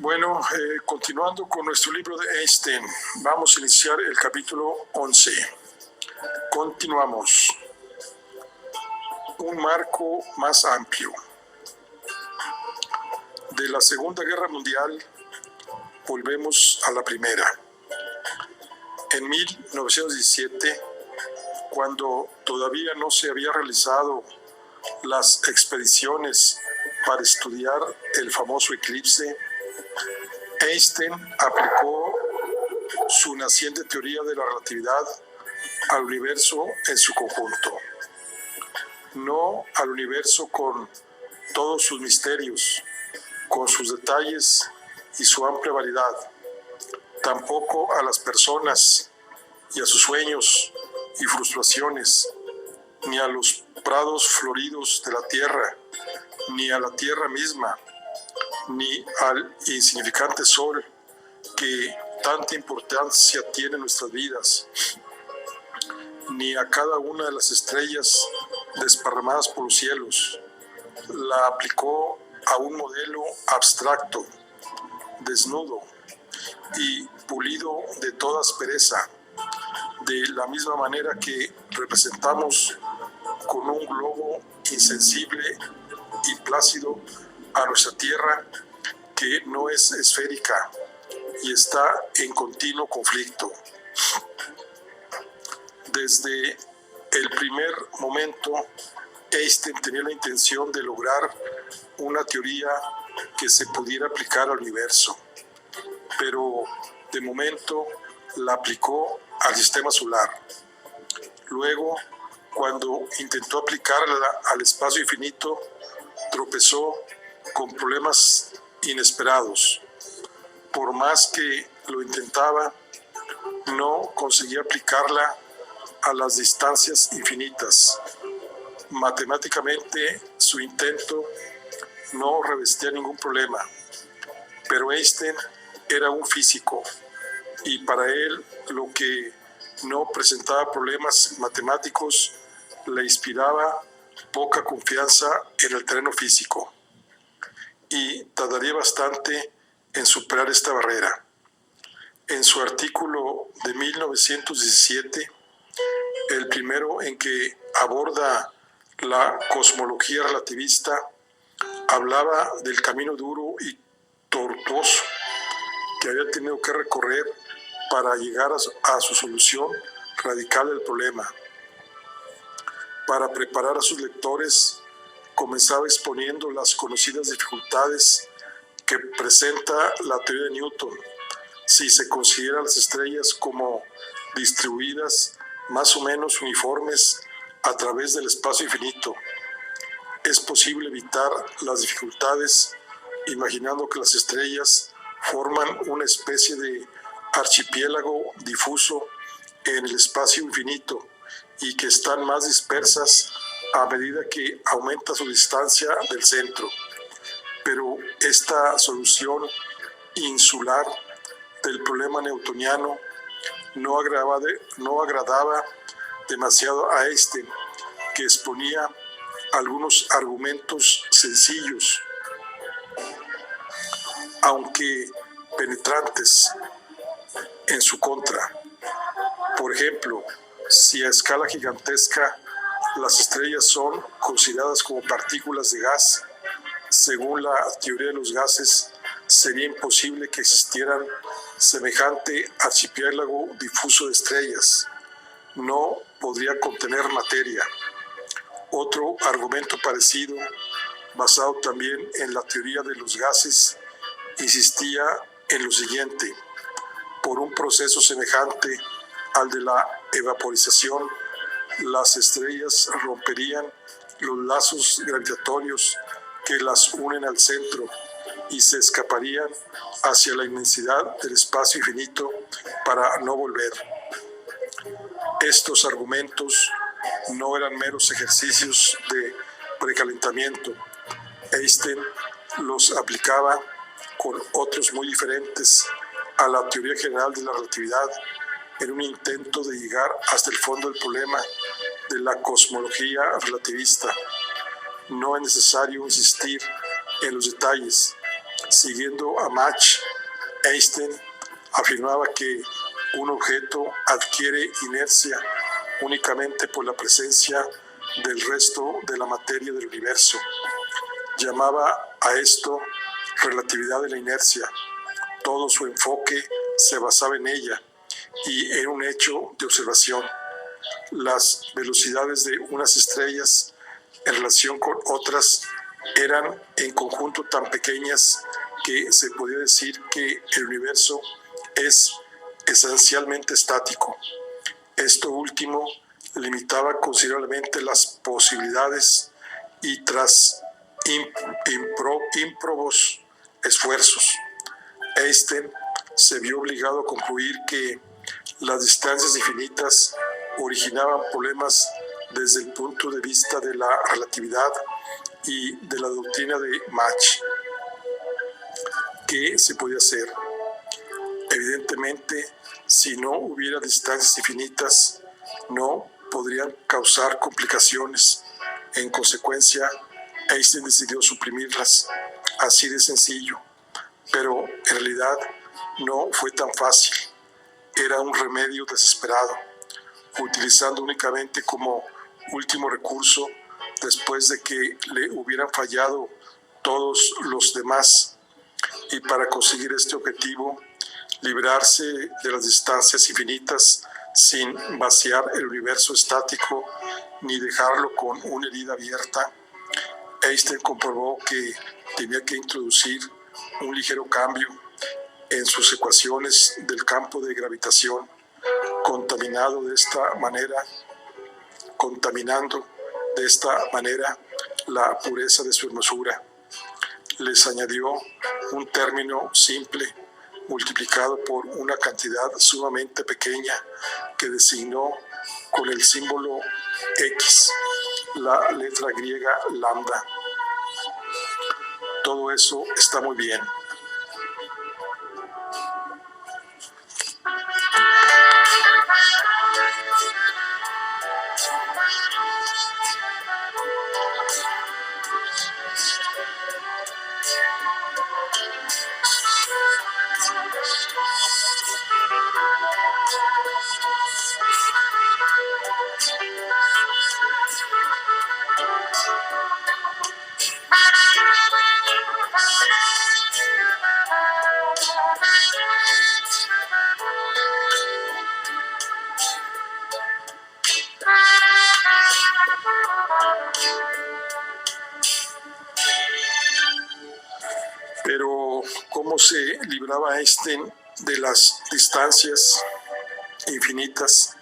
Bueno, continuando con nuestro libro de Einstein, vamos a iniciar el capítulo 11. Continuamos. Un marco más amplio. De la Segunda Guerra Mundial, volvemos a la Primera. En 1917, cuando todavía no se había realizado las expediciones para estudiar el famoso eclipse, Einstein aplicó su naciente teoría de la relatividad al universo en su conjunto. No al universo con todos sus misterios, con sus detalles y su amplia variedad. Tampoco a las personas y a sus sueños y frustraciones, ni a los prados floridos de la tierra, ni a la tierra misma, ni al insignificante sol que tanta importancia tiene en nuestras vidas, ni a cada una de las estrellas desparramadas por los cielos. La aplicó a un modelo abstracto, desnudo y pulido de toda aspereza, de la misma manera que representamos con un globo insensible y plácido a nuestra Tierra, que no es esférica y está en continuo conflicto. Desde el primer momento, Einstein tenía la intención de lograr una teoría que se pudiera aplicar al universo, pero de momento la aplicó al sistema solar. Luego, cuando intentó aplicarla al espacio infinito, tropezó con problemas inesperados. Por más que lo intentaba, no conseguía aplicarla a las distancias infinitas. Matemáticamente, su intento no revestía ningún problema, pero Einstein era un físico y para él lo que no presentaba problemas matemáticos le inspiraba poca confianza en el terreno físico y tardaría bastante en superar esta barrera. En su artículo de 1917, el primero en que aborda la cosmología relativista, hablaba del camino duro y tortuoso que había tenido que recorrer para llegar a su solución radical del problema. Para preparar a sus lectores, comenzaba exponiendo las conocidas dificultades que presenta la teoría de Newton si se consideran las estrellas como distribuidas más o menos uniformes a través del espacio infinito. Es posible evitar las dificultades imaginando que las estrellas forman una especie de archipiélago difuso en el espacio infinito y que están más dispersas a medida que aumenta su distancia del centro. Pero esta solución insular del problema newtoniano no agradaba demasiado a Einstein, que exponía algunos argumentos sencillos, aunque penetrantes, en su contra. Por ejemplo, si a escala gigantesca las estrellas son consideradas como partículas de gas, según la teoría de los gases, sería imposible que existieran semejante archipiélago difuso de estrellas. No podría contener materia. Otro argumento parecido, basado también en la teoría de los gases, insistía en lo siguiente: por un proceso semejante al de la evaporización, las estrellas romperían los lazos gravitatorios que las unen al centro y se escaparían hacia la inmensidad del espacio infinito para no volver. Estos argumentos no eran meros ejercicios de precalentamiento. Einstein los aplicaba con otros muy diferentes a la teoría general de la relatividad en un intento de llegar hasta el fondo del problema de la cosmología relativista. No es necesario insistir en los detalles. Siguiendo a Mach, Einstein afirmaba que un objeto adquiere inercia únicamente por la presencia del resto de la materia del universo. Llamaba a esto relatividad de la inercia. Todo su enfoque se basaba en ella y en un hecho de observación: las velocidades de unas estrellas en relación con otras eran en conjunto tan pequeñas que se podía decir que el universo es esencialmente estático. Esto último limitaba considerablemente las posibilidades y tras ímprobos esfuerzos, Einstein se vio obligado a concluir que las distancias infinitas originaban problemas desde el punto de vista de la relatividad y de la doctrina de Mach. ¿Qué se podía hacer? Evidentemente, si no hubiera distancias infinitas, no podrían causar complicaciones. En consecuencia, Einstein decidió suprimirlas, así de sencillo. Pero en realidad no fue tan fácil. Era un remedio desesperado, utilizando únicamente como último recurso después de que le hubieran fallado todos los demás. Y para conseguir este objetivo, librarse de las distancias infinitas sin vaciar el universo estático ni dejarlo con una herida abierta, Einstein comprobó que tenía que introducir un ligero cambio en sus ecuaciones del campo de gravitación, contaminando de esta manera la pureza de su hermosura. Les añadió un término simple multiplicado por una cantidad sumamente pequeña que designó con el símbolo X, la letra griega lambda. Todo eso está muy bien. Pero, ¿cómo se libraba Einstein de las distancias infinitas?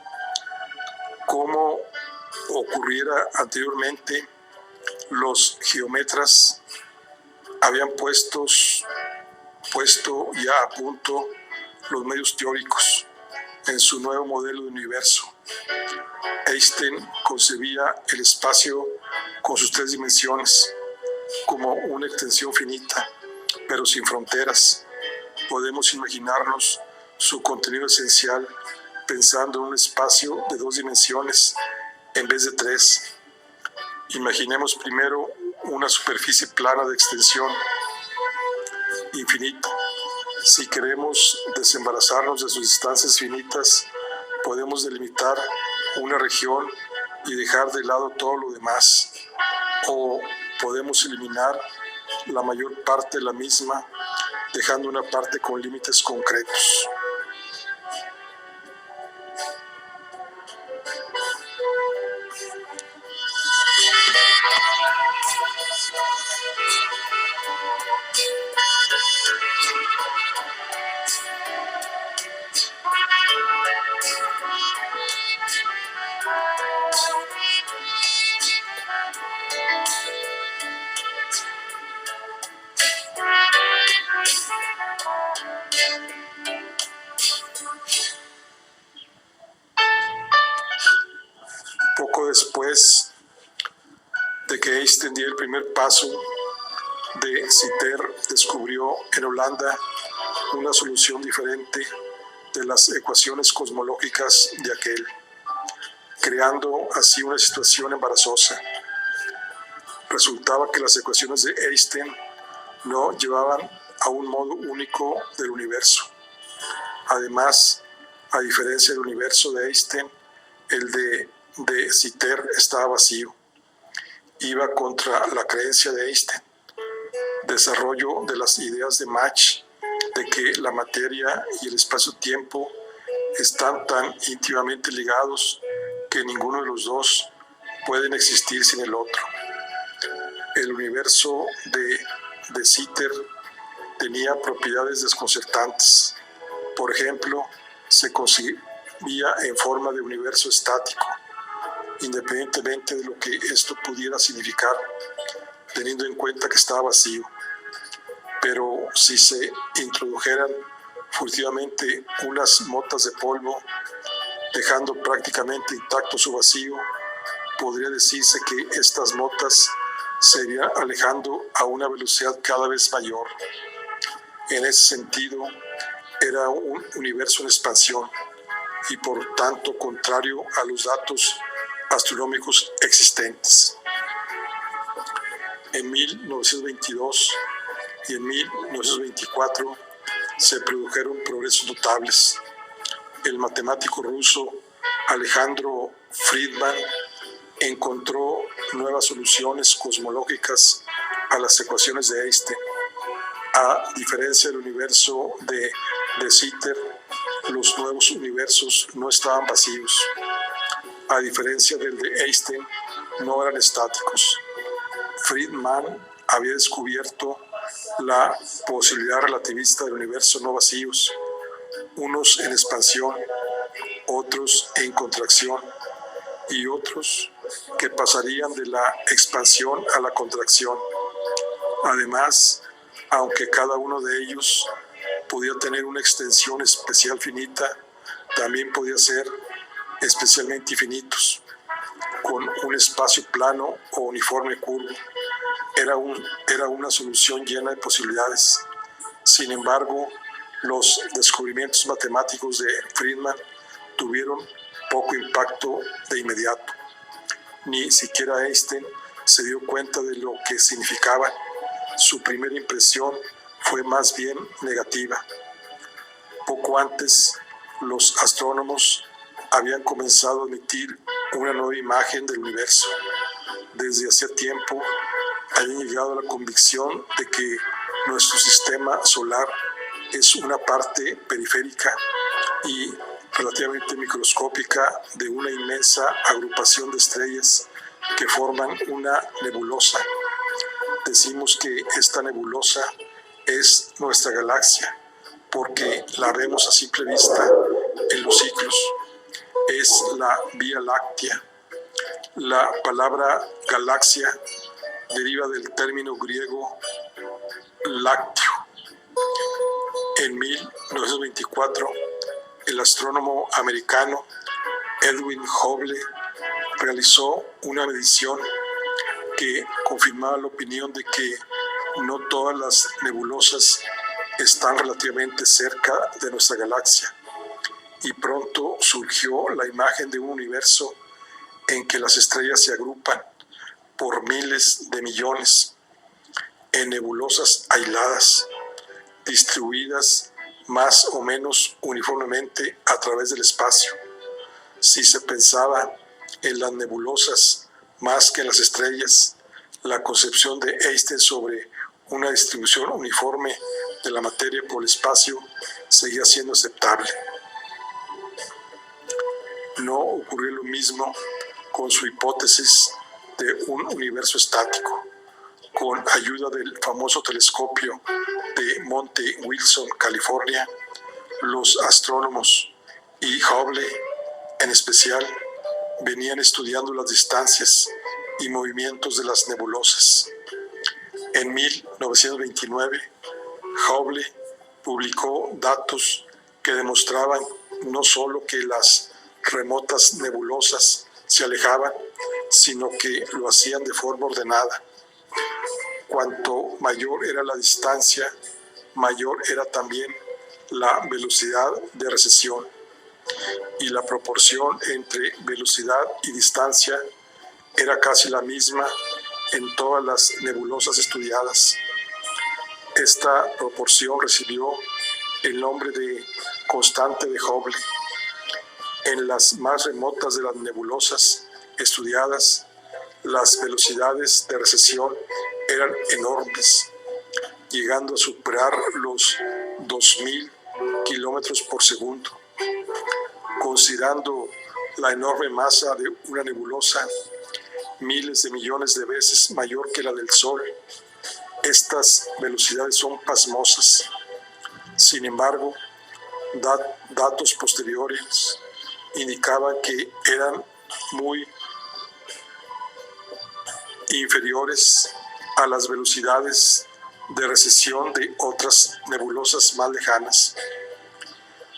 Como ocurriera anteriormente, los geómetras habían puesto ya a punto los medios teóricos en su nuevo modelo de universo. Einstein concebía el espacio con sus 3 dimensiones como una extensión finita, pero sin fronteras. Podemos imaginarnos su contenido esencial pensando en un espacio de 2 dimensiones en vez de 3. Imaginemos primero una superficie plana de extensión infinita. Si queremos desembarazarnos de sus distancias finitas, podemos delimitar una región y dejar de lado todo lo demás. O podemos eliminar la mayor parte de la misma, dejando una parte con límites concretos. Poco después de que Einstein diera el primer paso, de Sitter descubrió en Holanda una solución diferente de las ecuaciones cosmológicas de aquel, creando así una situación embarazosa. Resultaba que las ecuaciones de Einstein no llevaban a un modo único del universo. Además, a diferencia del universo de Einstein, el de Sitter estaba vacío. Iba contra la creencia de Einstein, desarrollo de las ideas de Mach, de que la materia y el espacio-tiempo están tan íntimamente ligados que ninguno de los dos pueden existir sin el otro. El universo de Sitter tenía propiedades desconcertantes. Por ejemplo, se concebía en forma de universo estático, independientemente de lo que esto pudiera significar, teniendo en cuenta que estaba vacío. Pero si se introdujeran furtivamente unas motas de polvo, dejando prácticamente intacto su vacío, podría decirse que estas motas se irían alejando a una velocidad cada vez mayor. En ese sentido, era un universo en expansión y por tanto contrario a los datos astronómicos existentes. En 1922 y en 1924 se produjeron progresos notables. El matemático ruso Alejandro Friedman encontró nuevas soluciones cosmológicas a las ecuaciones de Einstein. A diferencia del universo de Sitter, los nuevos universos no estaban vacíos. A diferencia del de Einstein, no eran estáticos. Friedman había descubierto la posibilidad relativista del universo no vacíos, unos en expansión, otros en contracción y otros que pasarían de la expansión a la contracción. Además, aunque cada uno de ellos podía tener una extensión especial finita, también podía ser especialmente infinitos, con un espacio plano o uniforme curvo. Era una solución llena de posibilidades. Sin embargo, los descubrimientos matemáticos de Friedman tuvieron poco impacto de inmediato. Ni siquiera Einstein se dio cuenta de lo que significaban. Su primera impresión fue más bien negativa. Poco antes, los astrónomos habían comenzado a emitir una nueva imagen del universo. Desde hacía tiempo habían llegado a la convicción de que nuestro sistema solar es una parte periférica y relativamente microscópica de una inmensa agrupación de estrellas que forman una nebulosa. Decimos que esta nebulosa es nuestra galaxia porque la vemos a simple vista en los ciclos. Es la Vía Láctea. La palabra galaxia deriva del término griego lácteo. En 1924, el astrónomo americano Edwin Hubble realizó una medición que confirmaba la opinión de que no todas las nebulosas están relativamente cerca de nuestra galaxia, y pronto surgió la imagen de un universo en que las estrellas se agrupan por miles de millones en nebulosas aisladas, distribuidas más o menos uniformemente a través del espacio. Si se pensaba en las nebulosas más que en las estrellas, la concepción de Einstein sobre una distribución uniforme de la materia por el espacio seguía siendo aceptable. No ocurrió lo mismo con su hipótesis de un universo estático. Con ayuda del famoso telescopio de Monte Wilson, California, los astrónomos y Hubble en especial venían estudiando las distancias y movimientos de las nebulosas. En 1929, Hubble publicó datos que demostraban no solo que las remotas nebulosas se alejaban, sino que lo hacían de forma ordenada. Cuanto mayor era la distancia, mayor era también la velocidad de recesión, y la proporción entre velocidad y distancia era casi la misma en todas las nebulosas estudiadas. Esta proporción recibió el nombre de constante de Hubble. En las más remotas de las nebulosas estudiadas, las velocidades de recesión eran enormes, llegando a superar los 2000 kilómetros por segundo. Considerando la enorme masa de una nebulosa, miles de millones de veces mayor que la del Sol, estas velocidades son pasmosas. Sin embargo, datos posteriores indicaban que eran muy inferiores a las velocidades de recesión de otras nebulosas más lejanas.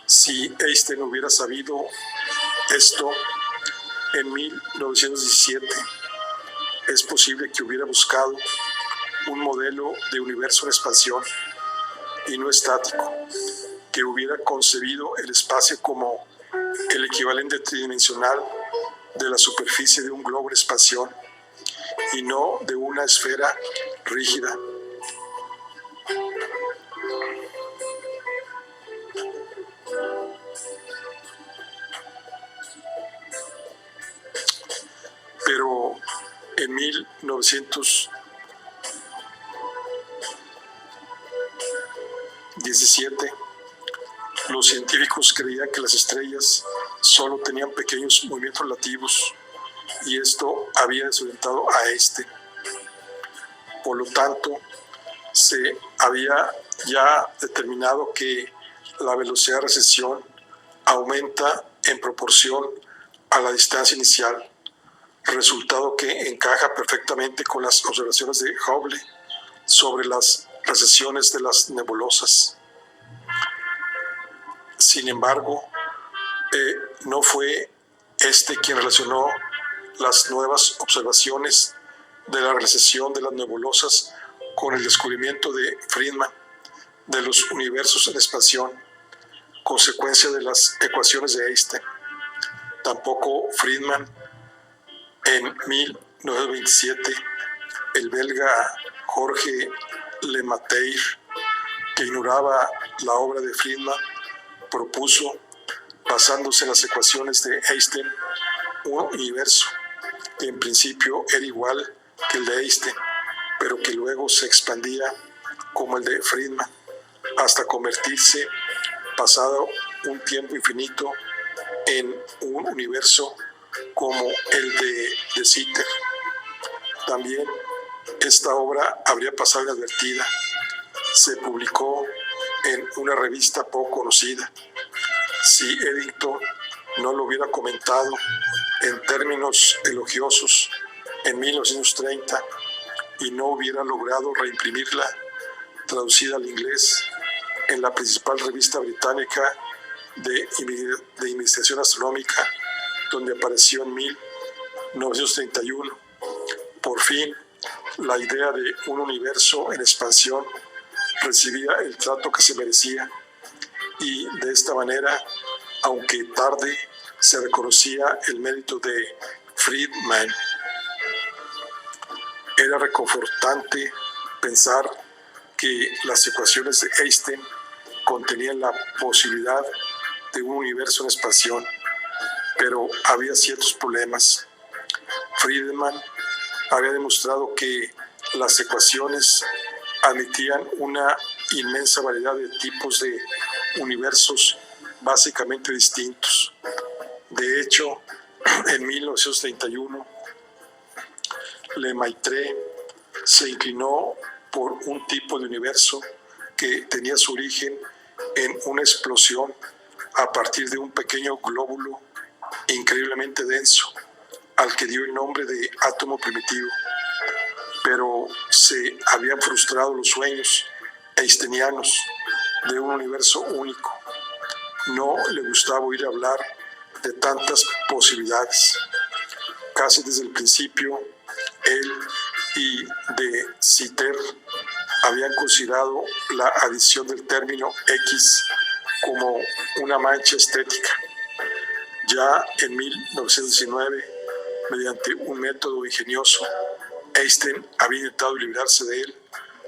Si Einstein hubiera sabido esto en 1917, es posible que hubiera buscado un modelo de universo en expansión y no estático, que hubiera concebido el espacio como el equivalente tridimensional de la superficie de un globo en expansión y no de una esfera rígida. Pero en 1917, los científicos creían que las estrellas solo tenían pequeños movimientos relativos, y esto había desorientado a Einstein. Por lo tanto, se había ya determinado que la velocidad de recesión aumenta en proporción a la distancia inicial, resultado que encaja perfectamente con las observaciones de Hubble sobre las recesiones de las nebulosas. Sin embargo, no fue quien relacionó las nuevas observaciones de la recesión de las nebulosas con el descubrimiento de Friedman de los universos en expansión, consecuencia de las ecuaciones de Einstein. Tampoco Friedman. En 1927, el belga Jorge Lemaître, que ignoraba la obra de Friedman, propuso, basándose en las ecuaciones de Einstein, un universo que en principio era igual que el de Einstein, pero que luego se expandía como el de Friedman, hasta convertirse, pasado un tiempo infinito, en un universo como el de Sitter. También esta obra habría pasado inadvertida. Se publicó en una revista poco conocida. Si Eddington no lo hubiera comentado en términos elogiosos en 1930 y no hubiera logrado reimprimirla traducida al inglés en la principal revista británica de investigación astronómica, donde apareció en 1931. Por fin, la idea de un universo en expansión recibía el trato que se merecía, y de esta manera, aunque tarde, se reconocía el mérito de Friedman. Era reconfortante pensar que las ecuaciones de Einstein contenían la posibilidad de un universo en expansión, pero había ciertos problemas. Friedman había demostrado que las ecuaciones admitían una inmensa variedad de tipos de universos básicamente distintos. De hecho, en 1931, Lemaitre se inclinó por un tipo de universo que tenía su origen en una explosión a partir de un pequeño glóbulo increíblemente denso, al que dio el nombre de átomo primitivo. Pero se habían frustrado los sueños einsteinianos de un universo único. No le gustaba oír hablar de tantas posibilidades. Casi desde el principio, él y de Sitter habían considerado la adición del término X como una mancha estética. Ya en 1919, mediante un método ingenioso, Einstein había intentado librarse de él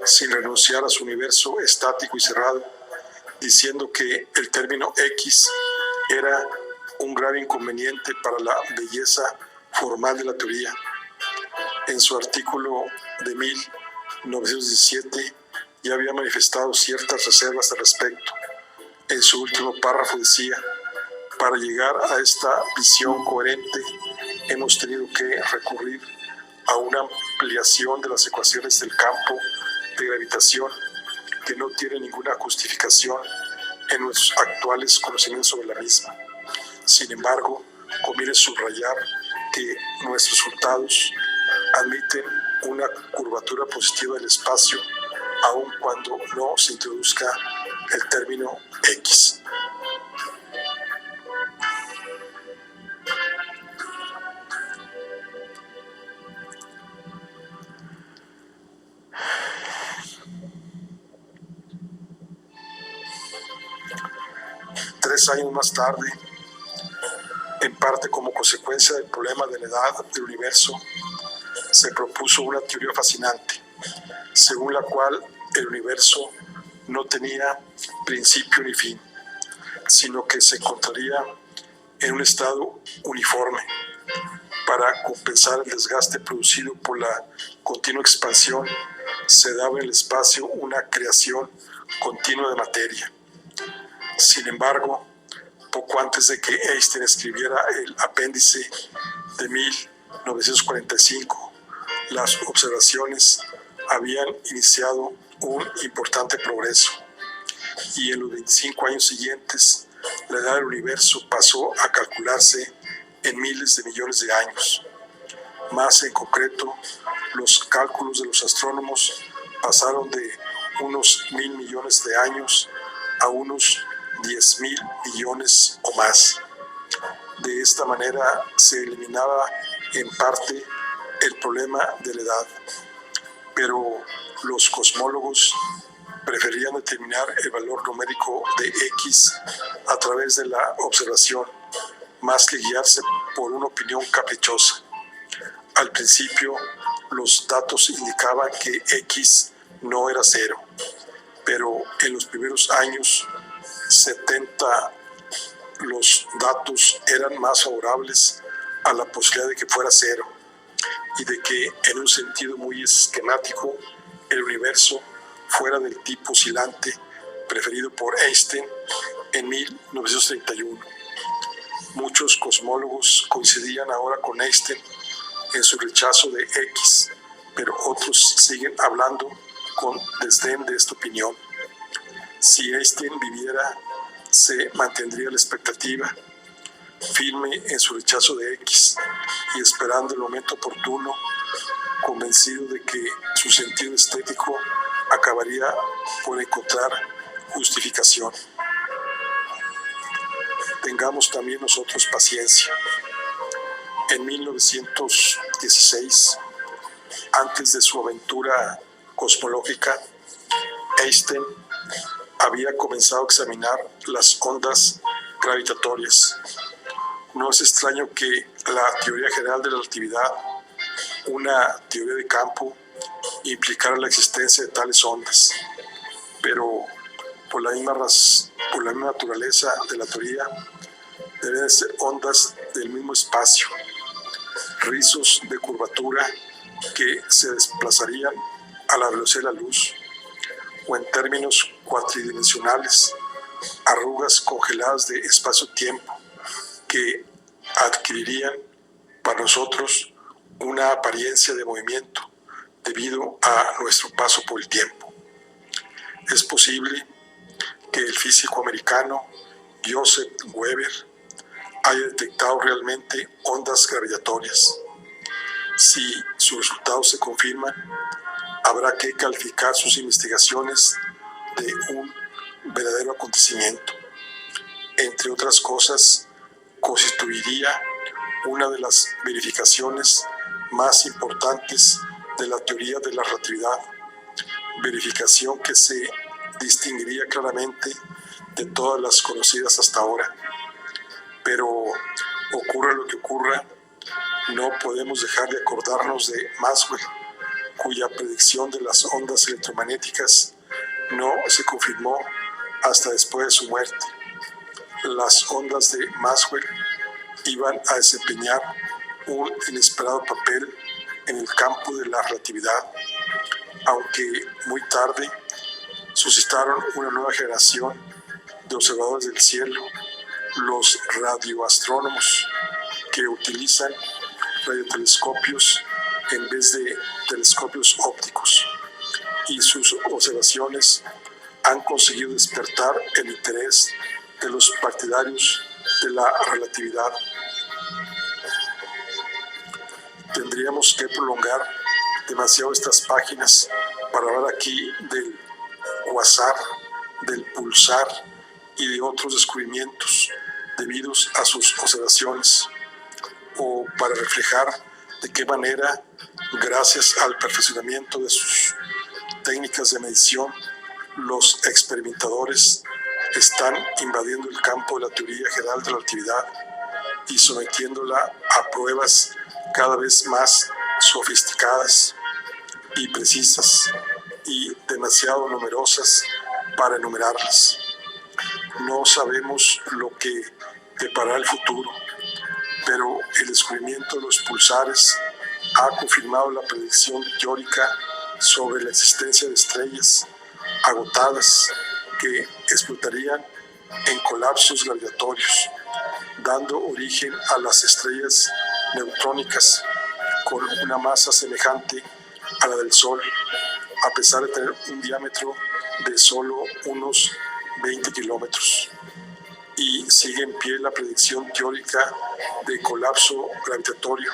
sin renunciar a su universo estático y cerrado, diciendo que el término X era un grave inconveniente para la belleza formal de la teoría. En su artículo de 1917 ya había manifestado ciertas reservas al respecto. En su último párrafo decía: para llegar a esta visión coherente hemos tenido que recurrir a una ampliación de las ecuaciones del campo de gravitación que no tiene ninguna justificación en nuestros actuales conocimientos sobre la misma. Sin embargo, conviene subrayar que nuestros resultados admiten una curvatura positiva del espacio aun cuando no se introduzca el término X. Tres años más tarde, en parte como consecuencia del problema de la edad del universo, se propuso una teoría fascinante, según la cual el universo no tenía principio ni fin, sino que se encontraría en un estado uniforme. Para compensar el desgaste producido por la continua expansión, se daba en el espacio una creación continua de materia. Sin embargo, poco antes de que Einstein escribiera el apéndice de 1945, las observaciones habían iniciado un importante progreso, y en los 25 años siguientes la edad del universo pasó a calcularse en miles de millones de años. Más en concreto, los cálculos de los astrónomos pasaron de unos 1.000 millones de años a unos 10.000 millones o más. De esta manera se eliminaba en parte el problema de la edad, pero los cosmólogos preferían determinar el valor numérico de X a través de la observación, más que guiarse por una opinión caprichosa. Al principio, los datos indicaban que X no era cero, pero en los primeros años 70 los datos eran más favorables a la posibilidad de que fuera cero, y de que, en un sentido muy esquemático, el universo fuera del tipo oscilante preferido por Einstein en 1931. Muchos cosmólogos coincidían ahora con Einstein en su rechazo de X, pero otros siguen hablando con desdén de esta opinión. Si Einstein viviera, se mantendría la expectativa, firme en su rechazo de X y esperando el momento oportuno, convencido de que su sentido estético acabaría por encontrar justificación. Tengamos también nosotros paciencia. En 1916, antes de su aventura cosmológica, Einstein había comenzado a examinar las ondas gravitatorias. No es extraño que la teoría general de la relatividad, una teoría de campo, implicara la existencia de tales ondas, pero por la misma naturaleza de la teoría, deben de ser ondas del mismo espacio, rizos de curvatura que se desplazarían a la velocidad de la luz, o en términos cuatridimensionales, arrugas congeladas de espacio-tiempo que adquirirían para nosotros una apariencia de movimiento debido a nuestro paso por el tiempo. Es posible que el físico americano Joseph Weber haya detectado realmente ondas gravitatorias. Si sus resultados se confirman, habrá que calificar sus investigaciones de un verdadero acontecimiento. Entre otras cosas, constituiría una de las verificaciones más importantes de la teoría de la relatividad, verificación que se distinguiría claramente de todas las conocidas hasta ahora. Pero ocurra lo que ocurra, no podemos dejar de acordarnos de Maxwell, cuya predicción de las ondas electromagnéticas no se confirmó hasta después de su muerte. Las ondas de Maxwell iban a desempeñar un inesperado papel en el campo de la relatividad, aunque muy tarde suscitaron una nueva generación de observadores del cielo, los radioastrónomos, que utilizan radiotelescopios en vez de telescopios ópticos, y sus observaciones han conseguido despertar el interés de los partidarios de la relatividad. Tendríamos que prolongar demasiado estas páginas para hablar aquí del quasar, del pulsar y de otros descubrimientos debidos a sus observaciones, o para reflejar de qué manera, gracias al perfeccionamiento de sus técnicas de medición, los experimentadores están invadiendo el campo de la teoría general de la relatividad y sometiéndola a pruebas cada vez más sofisticadas y precisas y demasiado numerosas para enumerarlas. No sabemos lo que deparará el futuro, pero el descubrimiento de los pulsares ha confirmado la predicción teórica sobre la existencia de estrellas agotadas que explotarían en colapsos gravitatorios, dando origen a las estrellas neutrónicas con una masa semejante a la del Sol, a pesar de tener un diámetro de solo unos 20 kilómetros. Y sigue en pie la predicción teórica de colapso gravitatorio,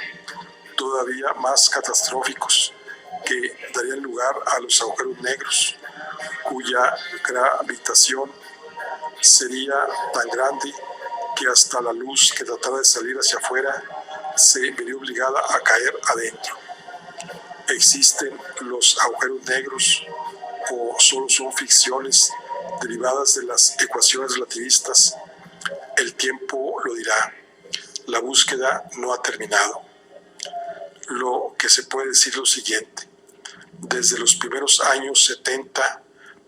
todavía más catastróficos, que darían lugar a los agujeros negros, cuya gravitación sería tan grande que hasta la luz que tratara de salir hacia afuera se vería obligada a caer adentro. ¿Existen los agujeros negros o solo son ficciones derivadas de las ecuaciones relativistas? El tiempo lo dirá. La búsqueda no ha terminado. Lo que se puede decir es lo siguiente. Desde los primeros años 70,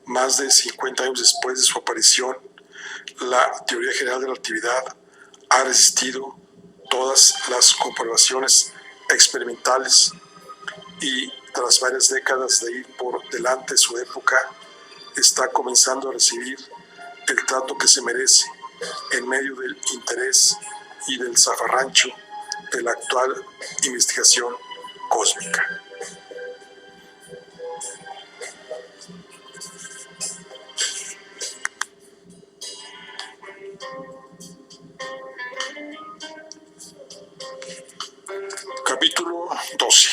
más de 50 años después de su aparición, la teoría general de la relatividad ha resistido todas las comprobaciones experimentales y, tras varias décadas de ir por delante de su época, está comenzando a recibir el trato que se merece en medio del interés y del zafarrancho de la actual investigación cósmica. Capítulo 12.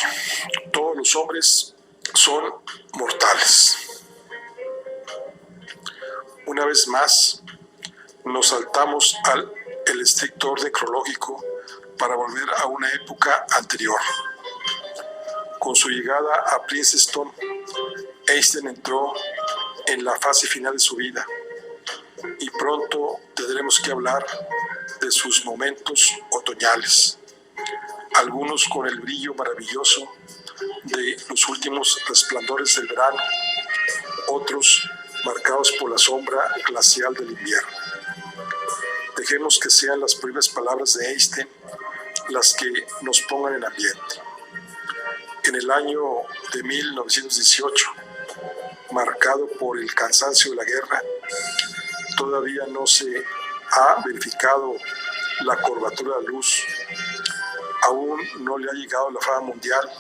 Todos los hombres son mortales. Una vez más, nos saltamos el estricto orden cronológico para volver a una época anterior. Con su llegada a Princeton, Einstein entró en la fase final de su vida y pronto tendremos que hablar de sus momentos otoñales, algunos con el brillo maravilloso de los últimos resplandores del verano, otros marcados por la sombra glacial del invierno. Dejemos que sean las primeras palabras de Einstein las que nos pongan en ambiente. En el año de 1918, marcado por el cansancio de la guerra, todavía no se ha verificado la curvatura de la luz, aún no le ha llegado la fama mundial.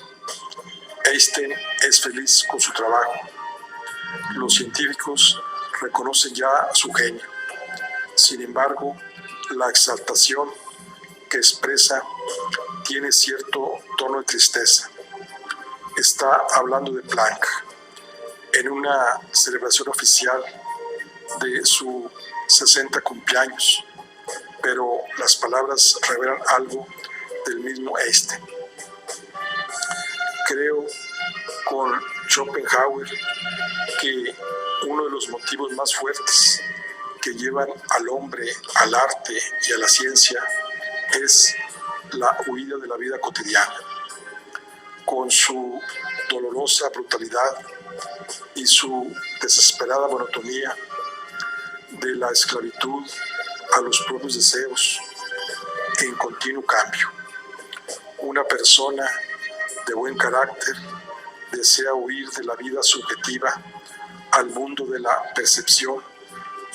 Einstein es feliz con su trabajo. Los científicos reconocen ya su genio. Sin embargo, la exaltación que expresa tiene cierto tono de tristeza. Está hablando de Planck en una celebración oficial de su 60 cumpleaños, pero las palabras revelan algo del mismo Einstein. Creo con Schopenhauer que uno de los motivos más fuertes que llevan al hombre al arte y a la ciencia es la huida de la vida cotidiana, con su dolorosa brutalidad y su desesperada monotonía de la esclavitud a los propios deseos en continuo cambio. Una persona de buen carácter desea huir de la vida subjetiva al mundo de la percepción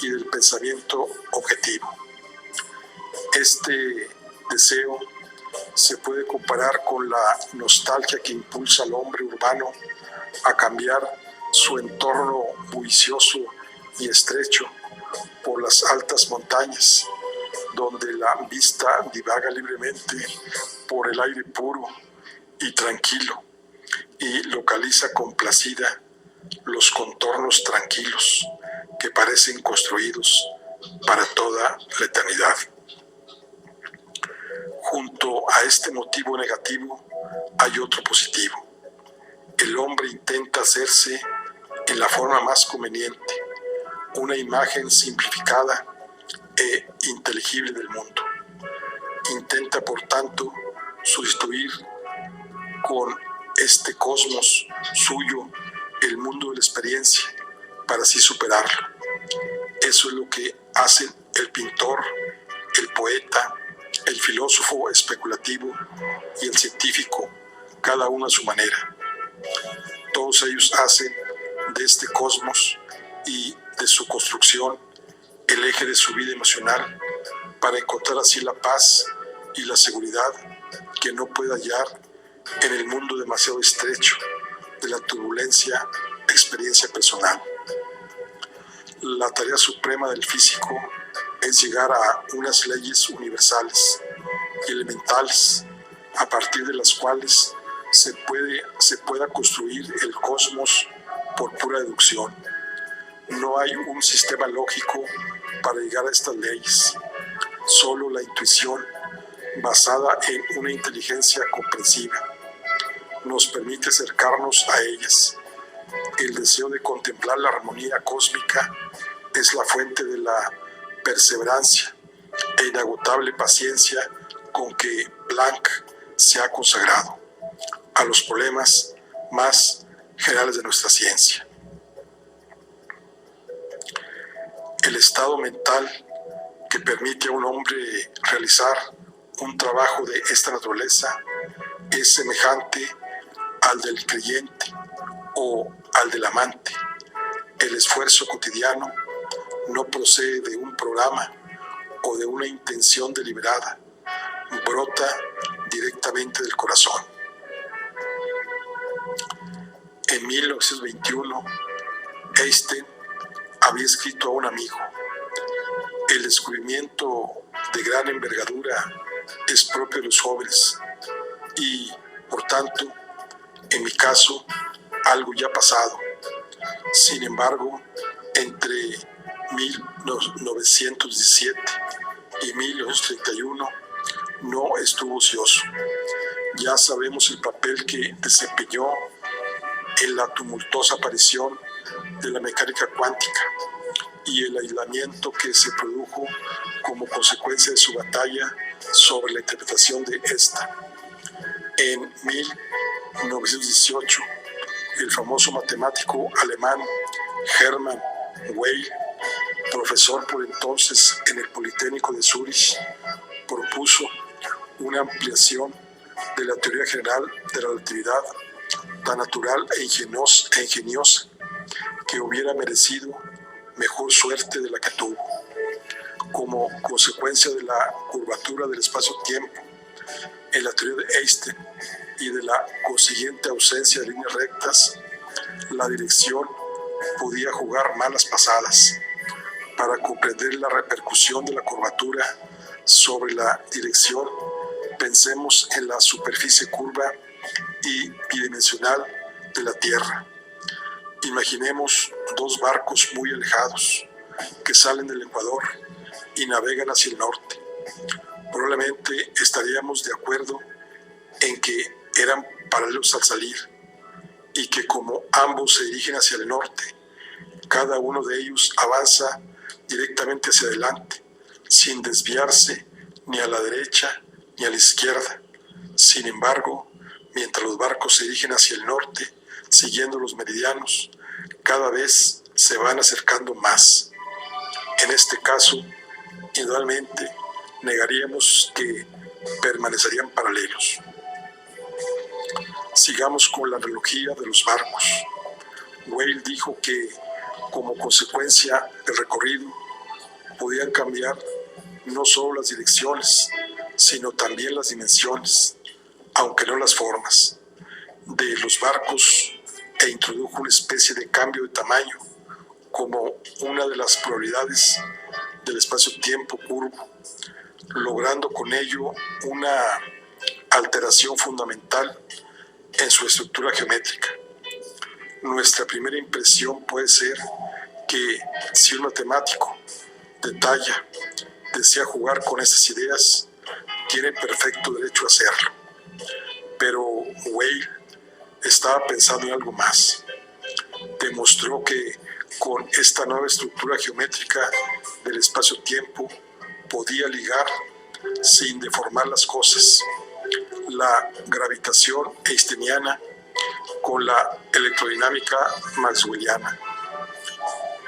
y del pensamiento objetivo. Este deseo se puede comparar con la nostalgia que impulsa al hombre urbano a cambiar su entorno bullicioso y estrecho por las altas montañas, donde la vista divaga libremente por el aire puro y tranquilo y localiza complacida los contornos tranquilos que parecen construidos para toda la eternidad. Junto a este motivo negativo hay otro positivo. El hombre intenta hacerse en la forma más conveniente una imagen simplificada e inteligible del mundo. Intenta, por tanto, sustituir con este cosmos suyo el mundo de la experiencia para así superarlo. Eso es lo que hacen el pintor, el poeta, el filósofo especulativo y el científico, cada uno a su manera. Todos ellos hacen de este cosmos y de su construcción el eje de su vida emocional para encontrar así la paz y la seguridad que no puede hallar en el mundo demasiado estrecho de la turbulencia experiencia personal. La tarea suprema del físico es llegar a unas leyes universales y elementales a partir de las cuales se pueda construir el cosmos por pura deducción. No hay un sistema lógico para llegar a estas leyes, solo la intuición basada en una inteligencia comprensiva nos permite acercarnos a ellas. El deseo de contemplar la armonía cósmica es la fuente de la perseverancia e inagotable paciencia con que Planck se ha consagrado a los problemas más generales de nuestra ciencia. El estado mental que permite a un hombre realizar un trabajo de esta naturaleza es semejante al del creyente o al del amante. El esfuerzo cotidiano no procede de un programa o de una intención deliberada, brota directamente del corazón. En 1921, Einstein había escrito a un amigo: el descubrimiento de gran envergadura es propio de los jóvenes y, por tanto, en mi caso, algo ya pasado. Sin embargo, entre 1917 y 1931 no estuvo ocioso. Ya sabemos el papel que desempeñó en la tumultuosa aparición de la mecánica cuántica y el aislamiento que se produjo como consecuencia de su batalla sobre la interpretación de esta. En 1918, el famoso matemático alemán Hermann Weyl, profesor por entonces en el Politécnico de Zúrich, propuso una ampliación de la teoría general de la relatividad tan natural e ingeniosa que hubiera merecido mejor suerte de la que tuvo. Como consecuencia de la curvatura del espacio-tiempo en la teoría de Einstein y de la consiguiente ausencia de líneas rectas, la dirección podía jugar malas pasadas. Para comprender la repercusión de la curvatura sobre la dirección, pensemos en la superficie curva y bidimensional de la Tierra. Imaginemos dos barcos muy alejados que salen del Ecuador y navegan hacia el norte. probablemente estaríamos de acuerdo en que eran paralelos al salir y que como ambos se dirigen hacia el norte, cada uno de ellos avanza directamente hacia adelante, sin desviarse ni a la derecha ni a la izquierda. Sin embargo, mientras los barcos se dirigen hacia el norte, siguiendo los meridianos, cada vez se van acercando más. En este caso, indudablemente, negaríamos que permanecerían paralelos. Sigamos con la analogía de los barcos. Whale dijo que, como consecuencia del recorrido, podían cambiar no solo las direcciones, sino también las dimensiones, aunque no las formas, de los barcos, e introdujo una especie de cambio de tamaño como una de las probabilidades del espacio-tiempo curvo, logrando con ello una alteración fundamental en su estructura geométrica. Nuestra primera impresión puede ser que si un matemático de talla desea jugar con estas ideas, tiene perfecto derecho a hacerlo. Pero Whale estaba pensando en algo más. Demostró que con esta nueva estructura geométrica del espacio-tiempo podía ligar, sin deformar las cosas, la gravitación einsteiniana con la electrodinámica maxwelliana.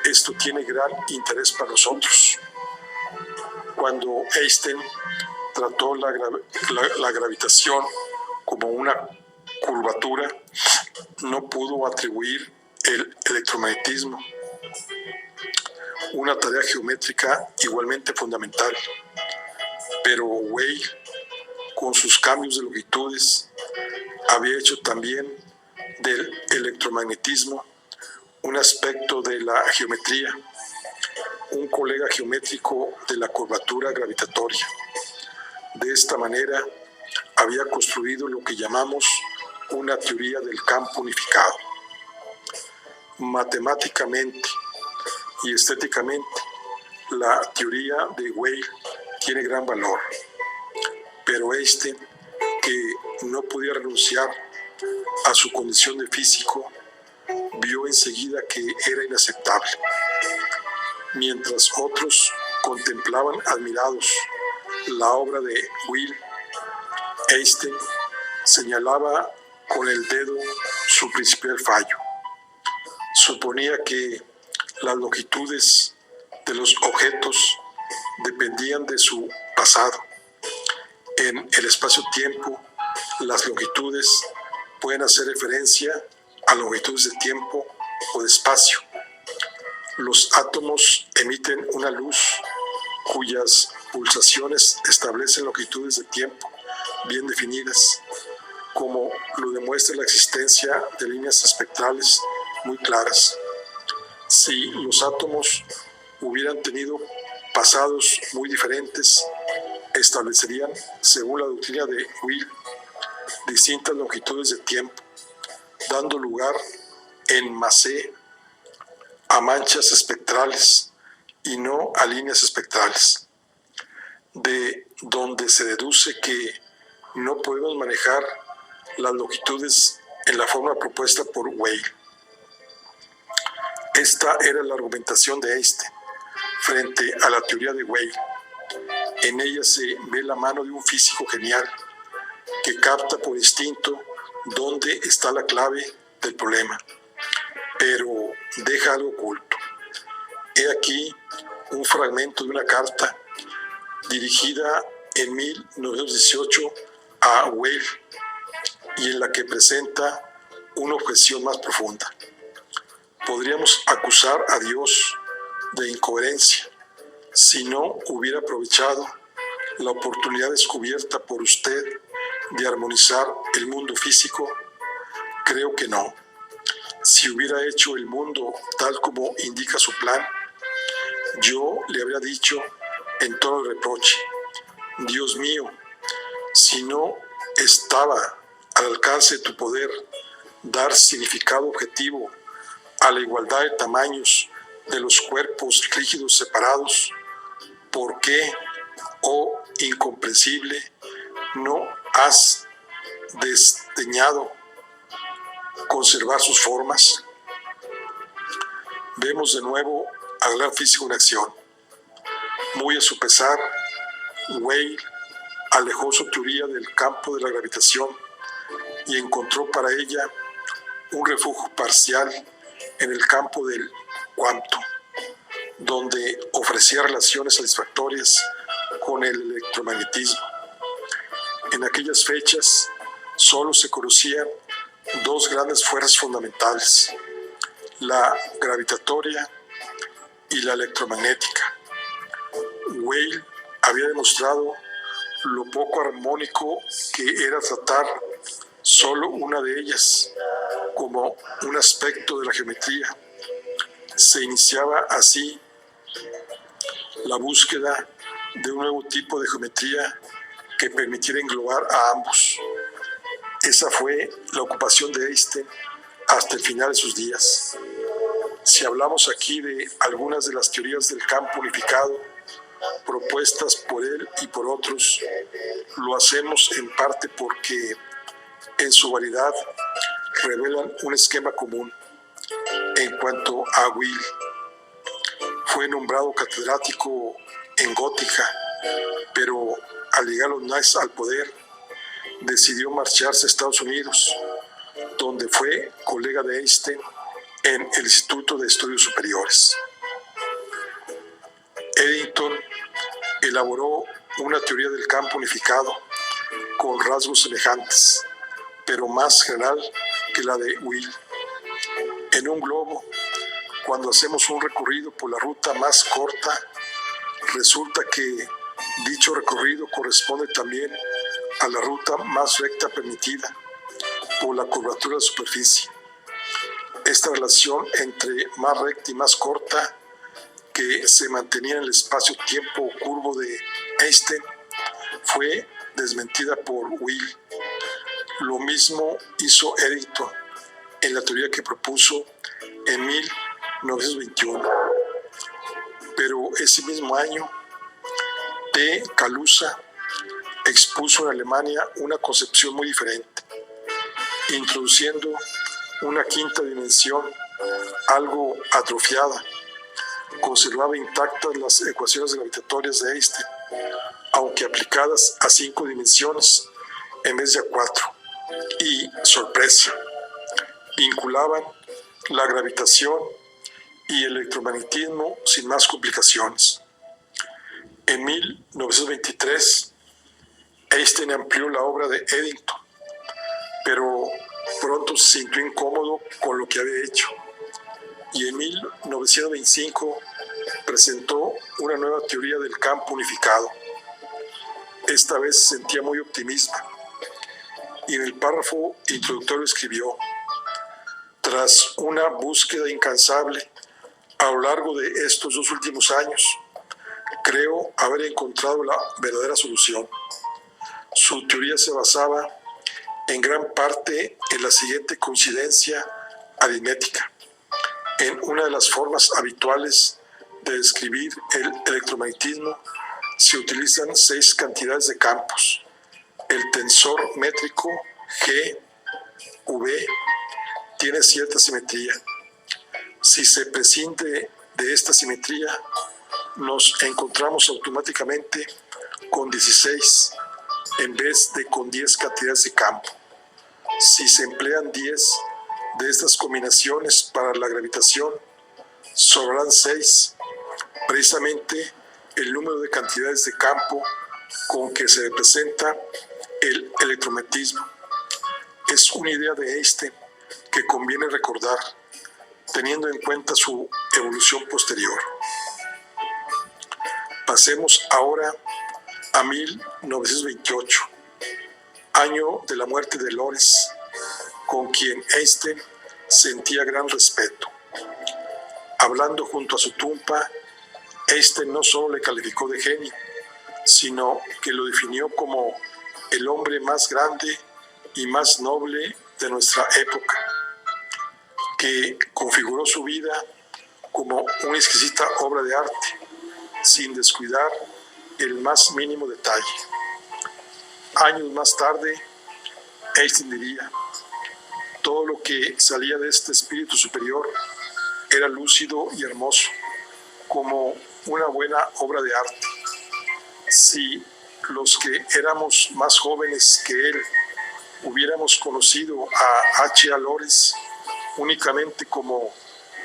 Esto tiene gran interés para nosotros. Cuando Einstein trató la gravitación como una curvatura, no pudo atribuir el electromagnetismo, una tarea geométrica igualmente fundamental. Pero Whale, con sus cambios de longitudes, había hecho también del electromagnetismo un aspecto de la geometría, un colega geométrico de la curvatura gravitatoria. De esta manera, había construido lo que llamamos una teoría del campo unificado. Matemáticamente y estéticamente, la teoría de Whale tiene gran valor, pero Einstein, que no podía renunciar a su condición de físico, vio enseguida que era inaceptable. Mientras otros contemplaban admirados la obra de Whale, Einstein señalaba con el dedo su principal fallo. Suponía que las longitudes de los objetos dependían de su pasado. En el espacio-tiempo, las longitudes pueden hacer referencia a longitudes de tiempo o de espacio. Los átomos emiten una luz cuyas pulsaciones establecen longitudes de tiempo bien definidas, como lo demuestra la existencia de líneas espectrales muy claras. Si los átomos hubieran tenido pasados muy diferentes, establecerían, según la doctrina de Whale, distintas longitudes de tiempo, dando lugar en Massé a manchas espectrales y no a líneas espectrales, de donde se deduce que no podemos manejar las longitudes en la forma propuesta por Whale. Esta era la argumentación de Einstein frente a la teoría de Whale. En ella se ve la mano de un físico genial que capta por instinto dónde está la clave del problema, pero deja algo oculto. He aquí un fragmento de una carta dirigida en 1918 a Whale y en la que presenta una objeción más profunda. Podríamos acusar a Dios de incoherencia si no hubiera aprovechado la oportunidad descubierta por usted de armonizar el mundo físico. Creo que no. Si hubiera hecho el mundo tal como indica su plan, yo le habría dicho en tono de reproche: Dios mío, si no estaba al alcance de tu poder dar significado objetivo a la igualdad de tamaños de los cuerpos rígidos separados, ¿por qué, oh incomprensible, ¿no has desdeñado conservar sus formas? Vemos de nuevo al gran físico en acción. Muy a su pesar, Weyl alejó su teoría del campo de la gravitación y encontró para ella un refugio parcial en el campo del cuanto, donde ofrecía relaciones satisfactorias con el electromagnetismo. En aquellas fechas solo se conocían dos grandes fuerzas fundamentales, la gravitatoria y la electromagnética. Weyl había demostrado lo poco armónico que era tratar solo una de ellas como un aspecto de la geometría. Se iniciaba así la búsqueda de un nuevo tipo de geometría que permitiera englobar a ambos. Esa fue la ocupación de Einstein hasta el final de sus días. Si hablamos aquí de algunas de las teorías del campo unificado propuestas por él y por otros, lo hacemos en parte porque en su variedad revelan un esquema común. En cuanto a Weyl, fue nombrado catedrático en Gótica, pero al llegar los nazis al poder, decidió marcharse a Estados Unidos, donde fue colega de Einstein en el Instituto de Estudios Superiores. Eddington elaboró una teoría del campo unificado con rasgos semejantes, pero más general que la de Weyl. En un globo, cuando hacemos un recorrido por la ruta más corta, resulta que dicho recorrido corresponde también a la ruta más recta permitida por la curvatura de la superficie. Esta relación entre más recta y más corta, que se mantenía en el espacio-tiempo curvo de Einstein, fue desmentida por Weyl. Lo mismo hizo Eddington en la teoría que propuso en 1921. Pero ese mismo año, T. Kaluza expuso en Alemania una concepción muy diferente, introduciendo una quinta dimensión algo atrofiada. Conservaba intactas las ecuaciones gravitatorias de Einstein, aunque aplicadas a 5 dimensiones en vez de a 4. Y, sorpresa, vinculaban la gravitación y el electromagnetismo sin más complicaciones. En 1923, Einstein amplió la obra de Eddington, pero pronto se sintió incómodo con lo que había hecho, y en 1925 presentó una nueva teoría del campo unificado. Esta vez se sentía muy optimista, y en el párrafo introductorio escribió: tras una búsqueda incansable a lo largo de estos 2 últimos años, creo haber encontrado la verdadera solución. Su teoría se basaba en gran parte en la siguiente coincidencia aritmética. En una de las formas habituales de describir el electromagnetismo se utilizan 6 cantidades de campos. El tensor métrico G, V, tiene cierta simetría. Si se prescinde de esta simetría, nos encontramos automáticamente con 16 en vez de con 10 cantidades de campo. Si se emplean 10 de estas combinaciones para la gravitación, sobrarán 6, precisamente el número de cantidades de campo con que se representa el electromagnetismo. Es una idea de Einstein que conviene recordar, teniendo en cuenta su evolución posterior. Pasemos ahora a 1928, año de la muerte de Lorentz, con quien Einstein sentía gran respeto. Hablando junto a su tumba, Einstein no solo le calificó de genio, sino que lo definió como el hombre más grande y más noble de nuestra época, que configuró su vida como una exquisita obra de arte, sin descuidar el más mínimo detalle. Años más tarde, Einstein diría: todo lo que salía de este espíritu superior era lúcido y hermoso, como una buena obra de arte. Si los que éramos más jóvenes que él hubiéramos conocido a H. A. Lores únicamente como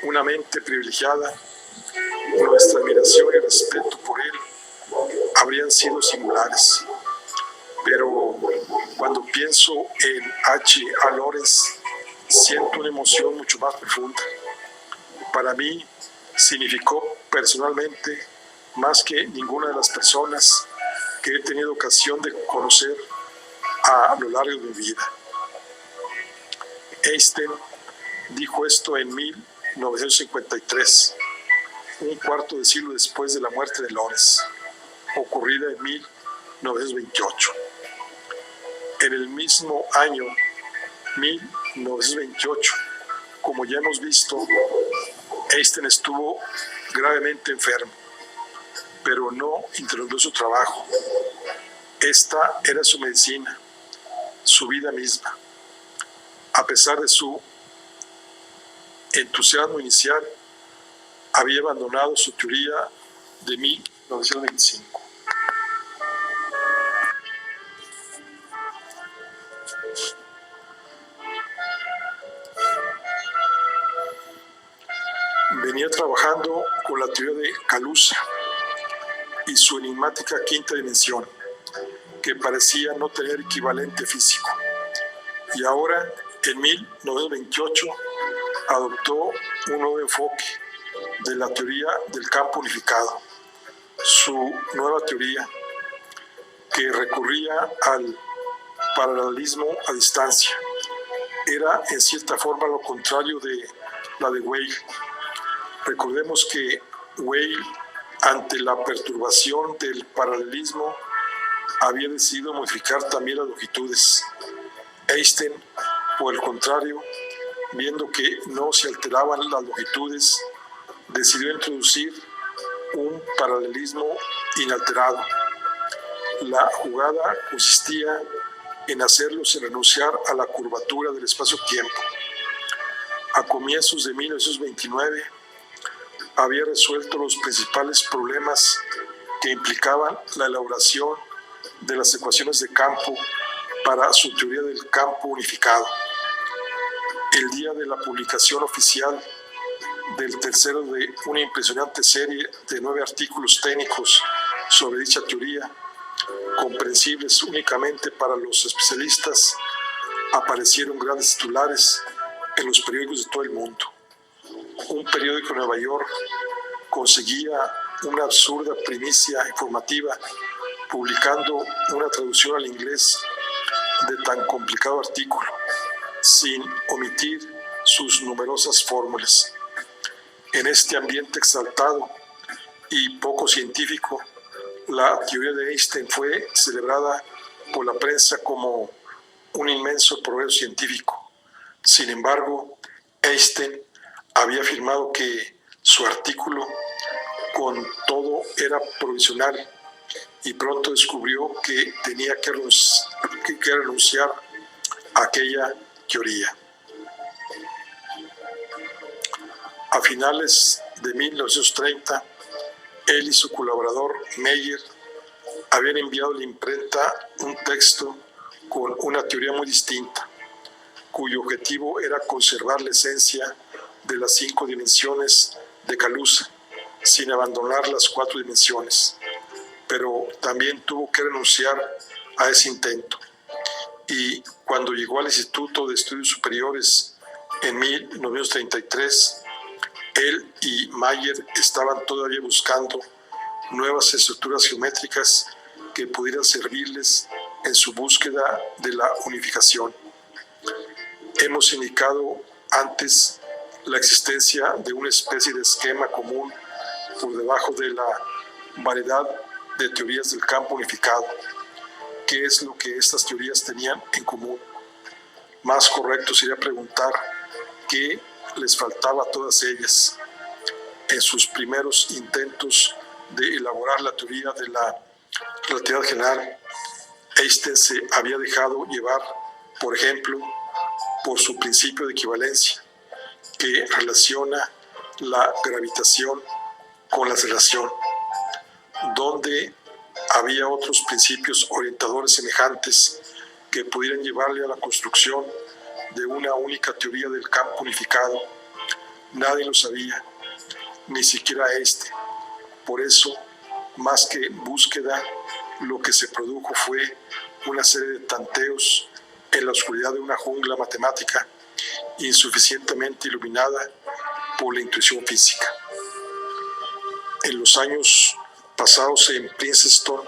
una mente privilegiada, nuestra admiración y respeto por él habrían sido singulares. Pero cuando pienso en H. A. Lores, siento una emoción mucho más profunda. Para mí significó personalmente más que ninguna de las personas que he tenido ocasión de conocer a lo largo de mi vida. Einstein dijo esto en 1953, un cuarto de siglo después de la muerte de Lores, ocurrida en 1928. En el mismo año 1928, como ya hemos visto, Einstein estuvo gravemente enfermo, pero no interrumpió su trabajo. Esta era su medicina, su vida misma. A pesar de su entusiasmo inicial, había abandonado su teoría de 1925. Venía trabajando con la teoría de Kaluza y su enigmática quinta dimensión, que parecía no tener equivalente físico. Y ahora, en 1928, adoptó un nuevo enfoque de la teoría del campo unificado. Su nueva teoría, que recurría al paralelismo a distancia, era en cierta forma lo contrario de la de Weyl. Recordemos que Weyl, ante la perturbación del paralelismo, había decidido modificar también las longitudes. Einstein, por el contrario, viendo que no se alteraban las longitudes, decidió introducir un paralelismo inalterado. La jugada consistía en hacerlo sin renunciar a la curvatura del espacio-tiempo. A comienzos de 1929, había resuelto los principales problemas que implicaban la elaboración de las ecuaciones de campo para su teoría del campo unificado. El día de la publicación oficial del tercero de una impresionante serie de 9 artículos técnicos sobre dicha teoría, comprensibles únicamente para los especialistas, aparecieron grandes titulares en los periódicos de todo el mundo. Un periódico de Nueva York conseguía una absurda primicia informativa publicando una traducción al inglés de tan complicado artículo, sin omitir sus numerosas fórmulas. En este ambiente exaltado y poco científico, la teoría de Einstein fue celebrada por la prensa como un inmenso progreso científico. Sin embargo, Einstein había afirmado que su artículo con todo era provisional y pronto descubrió que tenía que renunciar a aquella teoría. A finales de 1930, él y su colaborador Meyer habían enviado a la imprenta un texto con una teoría muy distinta, cuyo objetivo era conservar la esencia de las 5 dimensiones de Kaluza, sin abandonar las 4 dimensiones. Pero también tuvo que renunciar a ese intento. Y cuando llegó al Instituto de Estudios Superiores en 1933, él y Mayer estaban todavía buscando nuevas estructuras geométricas que pudieran servirles en su búsqueda de la unificación. Hemos indicado antes la existencia de una especie de esquema común por debajo de la variedad de teorías del campo unificado. ¿Qué es lo que estas teorías tenían en común? Más correcto sería preguntar qué les faltaba a todas ellas. En sus primeros intentos de elaborar la teoría de la relatividad general, Einstein se había dejado llevar, por ejemplo, por su principio de equivalencia, que relaciona la gravitación con la aceleración, donde había otros principios orientadores semejantes que pudieran llevarle a la construcción de una única teoría del campo unificado. Nadie lo sabía, ni siquiera Einstein. Por eso, más que búsqueda, lo que se produjo fue una serie de tanteos en la oscuridad de una jungla matemática insuficientemente iluminada por la intuición física. En los años pasados en Princeton,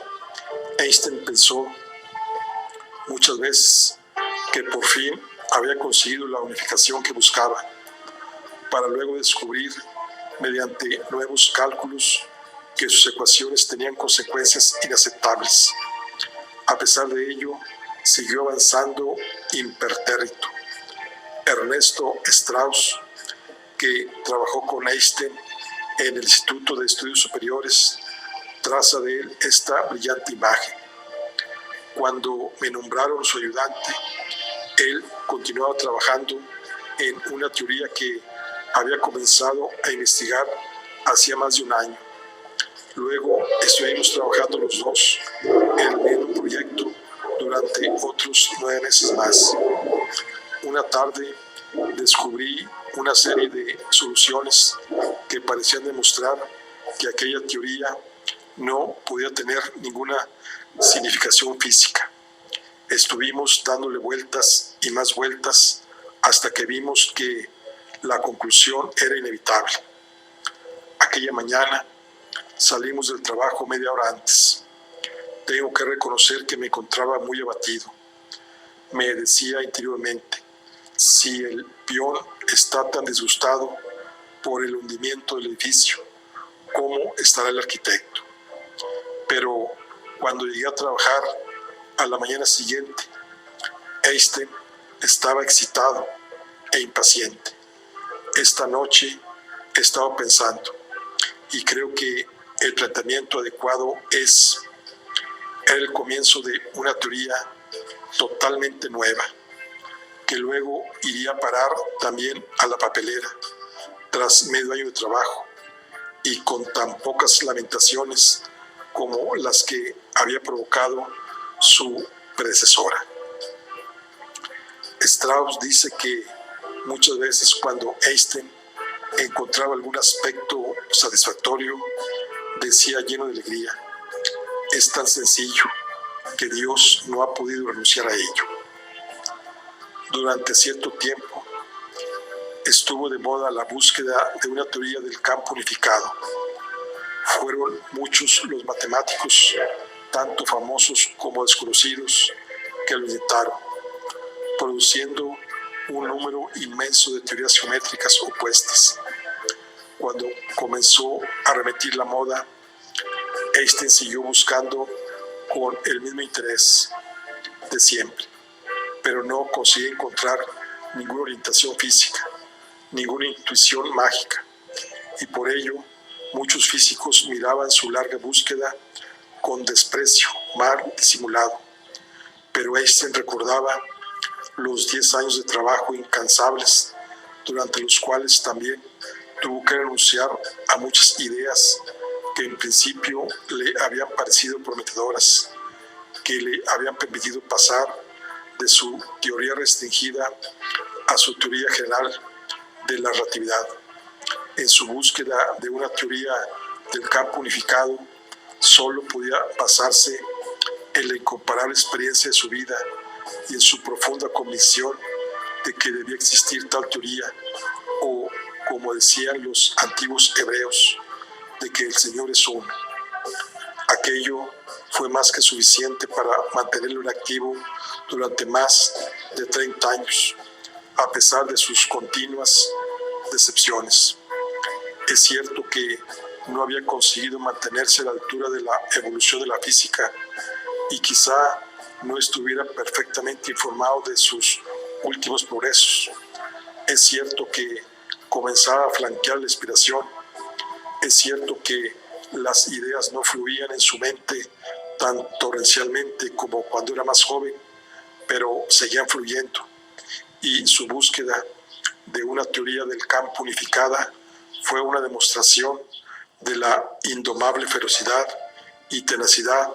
Einstein pensó muchas veces que por fin había conseguido la unificación que buscaba, para luego descubrir, mediante nuevos cálculos, que sus ecuaciones tenían consecuencias inaceptables. A pesar de ello, siguió avanzando impertérrito. Ernesto Strauss, que trabajó con Einstein en el Instituto de Estudios Superiores, traza de él esta brillante imagen. Cuando me nombraron su ayudante, él continuaba trabajando en una teoría que había comenzado a investigar hacía más de un año. Luego estuvimos trabajando los dos en el mismo proyecto durante otros 9 meses más. Una tarde descubrí una serie de soluciones que parecían demostrar que aquella teoría no podía tener ninguna significación física. Estuvimos dándole vueltas y más vueltas hasta que vimos que la conclusión era inevitable. Aquella mañana salimos del trabajo media hora antes. Tengo que reconocer que me encontraba muy abatido. Me decía interiormente, si el peón está tan disgustado por el hundimiento del edificio, ¿cómo estará el arquitecto? Pero cuando llegué a trabajar a la mañana siguiente, Einstein estaba excitado e impaciente. Esta noche he estado pensando y creo que el tratamiento adecuado es el comienzo de una teoría totalmente nueva, que luego iría a parar también a la papelera tras medio año de trabajo y con tan pocas lamentaciones como las que había provocado su predecesora. Strauss dice que muchas veces cuando Einstein encontraba algún aspecto satisfactorio, decía lleno de alegría, es tan sencillo que Dios no ha podido renunciar a ello. Durante cierto tiempo estuvo de moda la búsqueda de una teoría del campo unificado. Fueron muchos los matemáticos, tanto famosos como desconocidos, que lo intentaron, produciendo un número inmenso de teorías geométricas opuestas. Cuando comenzó a repetir la moda, Einstein siguió buscando con el mismo interés de siempre, pero no consiguió encontrar ninguna orientación física, ninguna intuición mágica, y por ello muchos físicos miraban su larga búsqueda con desprecio mal disimulado. Pero Einstein recordaba los 10 años de trabajo incansables, durante los cuales también tuvo que renunciar a muchas ideas que en principio le habían parecido prometedoras, que le habían permitido pasar de su teoría restringida a su teoría general de la relatividad. En su búsqueda de una teoría del campo unificado, solo podía basarse en la incomparable experiencia de su vida y en su profunda convicción de que debía existir tal teoría, o, como decían los antiguos hebreos, de que el Señor es uno. Aquello fue más que suficiente para mantenerlo en activo durante más de 30 años, a pesar de sus continuas decepciones. Es cierto que no había conseguido mantenerse a la altura de la evolución de la física y quizá no estuviera perfectamente informado de sus últimos progresos. Es cierto que comenzaba a flanquear la inspiración. Es cierto que las ideas no fluían en su mente tan torrencialmente como cuando era más joven, pero seguían fluyendo, y su búsqueda de una teoría del campo unificada fue una demostración de la indomable ferocidad y tenacidad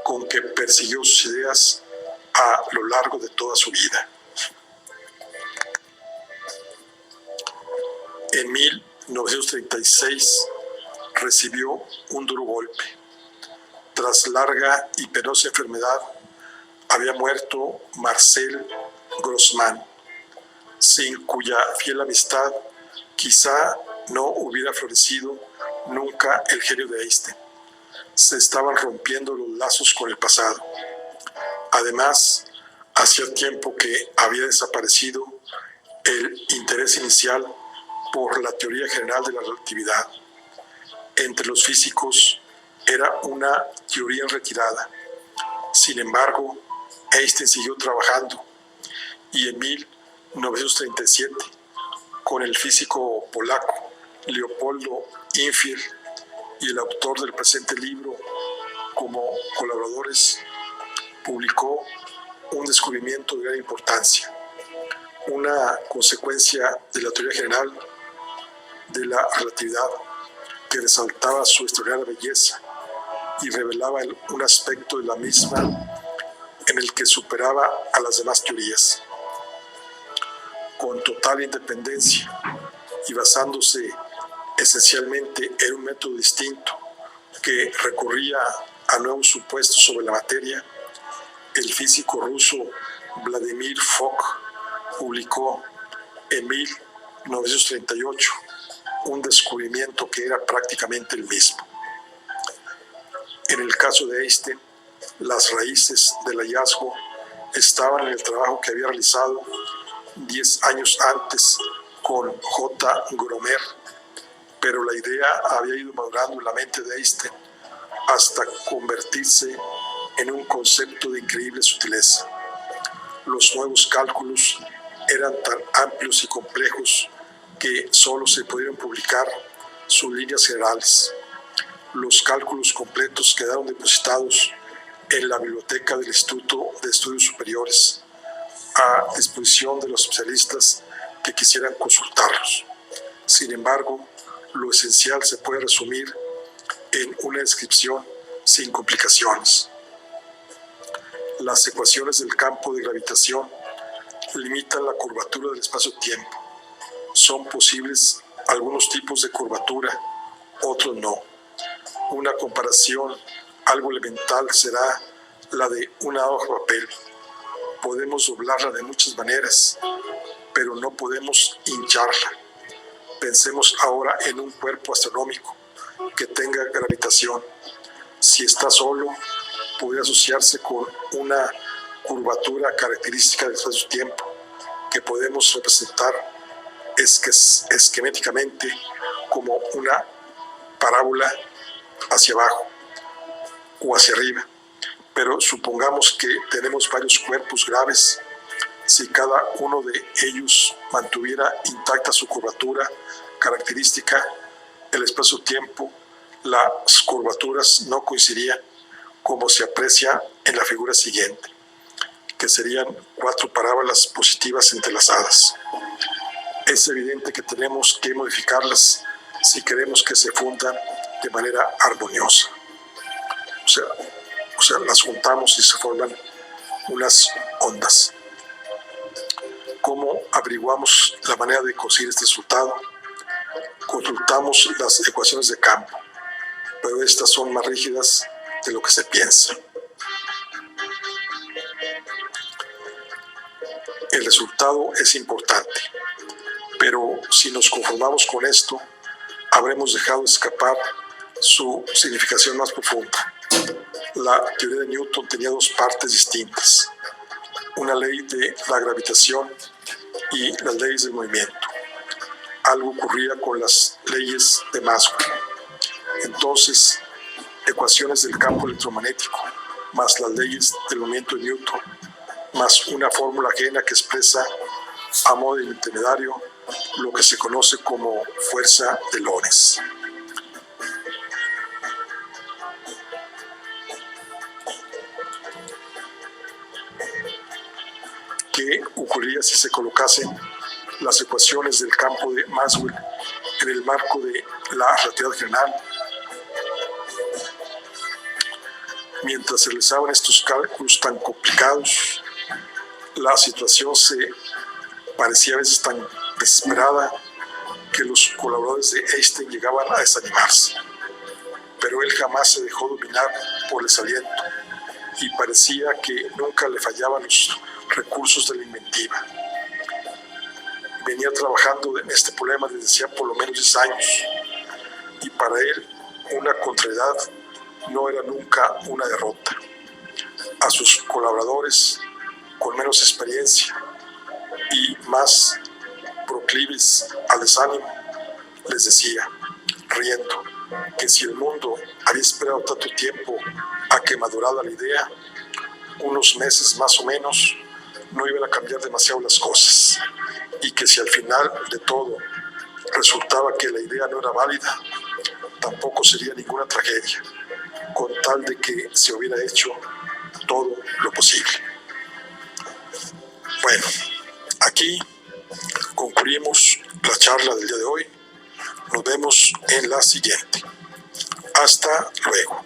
con que persiguió sus ideas a lo largo de toda su vida. En 1936 recibió un duro golpe. Tras larga y penosa enfermedad, había muerto Marcel Grossman, sin cuya fiel amistad quizá no hubiera florecido nunca el genio de Einstein. Se estaban rompiendo los lazos con el pasado. Además, hacía tiempo que había desaparecido el interés inicial por la teoría general de la relatividad. Entre los físicos era una teoría en retirada. Sin embargo, Einstein siguió trabajando, y en 1937, con el físico polaco Leopoldo Infiel y el autor del presente libro como colaboradores, publicó un descubrimiento de gran importancia, una consecuencia de la teoría general de la relatividad que resaltaba su extraordinaria belleza y revelaba un aspecto de la misma en el que superaba a las demás teorías. Con total independencia y basándose esencialmente en un método distinto que recurría a nuevos supuestos sobre la materia, el físico ruso Vladimir Fock publicó en 1938 un descubrimiento que era prácticamente el mismo. En el caso de Einstein, las raíces del hallazgo estaban en el trabajo que había realizado 10 años antes con J. Gromer, pero la idea había ido madurando en la mente de Einstein hasta convertirse en un concepto de increíble sutileza. Los nuevos cálculos eran tan amplios y complejos que solo se pudieron publicar sus líneas generales. Los cálculos completos quedaron depositados en la biblioteca del Instituto de Estudios Superiores, a disposición de los especialistas que quisieran consultarlos. Sin embargo, lo esencial se puede resumir en una descripción sin complicaciones. Las ecuaciones del campo de gravitación limitan la curvatura del espacio-tiempo. Son posibles algunos tipos de curvatura, otros no. Una comparación algo elemental será la de una hoja de papel. Podemos doblarla de muchas maneras, pero no podemos hincharla. Pensemos ahora en un cuerpo astronómico que tenga gravitación. Si está solo, puede asociarse con una curvatura característica del espacio-tiempo que podemos representar esquemáticamente como una parábola hacia abajo o hacia arriba. Pero supongamos que tenemos varios cuerpos graves. Si cada uno de ellos mantuviera intacta su curvatura característica, el espacio-tiempo, las curvaturas no coincidirían, como se aprecia en la figura siguiente, que serían 4 parábolas positivas entrelazadas. Es evidente que tenemos que modificarlas si queremos que se fundan de manera armoniosa. O sea, las juntamos y se forman unas ondas. ¿Cómo averiguamos la manera de conseguir este resultado? Consultamos las ecuaciones de campo, pero estas son más rígidas de lo que se piensa. El resultado es importante, pero si nos conformamos con esto, habremos dejado escapar su significación más profunda. La teoría de Newton tenía 2 partes distintas: una ley de la gravitación y las leyes del movimiento. Algo ocurría con las leyes de Maxwell. Entonces, ecuaciones del campo electromagnético, más las leyes del movimiento de Newton, más una fórmula ajena que expresa a modo de intermediario lo que se conoce como fuerza de Lorentz. qué ocurría si se colocasen las ecuaciones del campo de Maxwell en el marco de la relatividad general. Mientras se realizaban estos cálculos tan complicados, la situación se parecía a veces tan desesperada que los colaboradores de Einstein llegaban a desanimarse. Pero él jamás se dejó dominar por el desaliento y parecía que nunca le fallaban los recursos de la inventiva. Venía trabajando en este problema desde hacía por lo menos 10 años y para él una contrariedad no era nunca una derrota. A sus colaboradores con menos experiencia y más proclives al desánimo les decía, riendo, que si el mundo había esperado tanto tiempo a que madurara la idea, unos meses más o menos no iban a cambiar demasiado las cosas, y que si al final de todo resultaba que la idea no era válida, tampoco sería ninguna tragedia, con tal de que se hubiera hecho todo lo posible. Bueno, aquí concluimos la charla del día de hoy. Nos vemos en la siguiente. Hasta luego.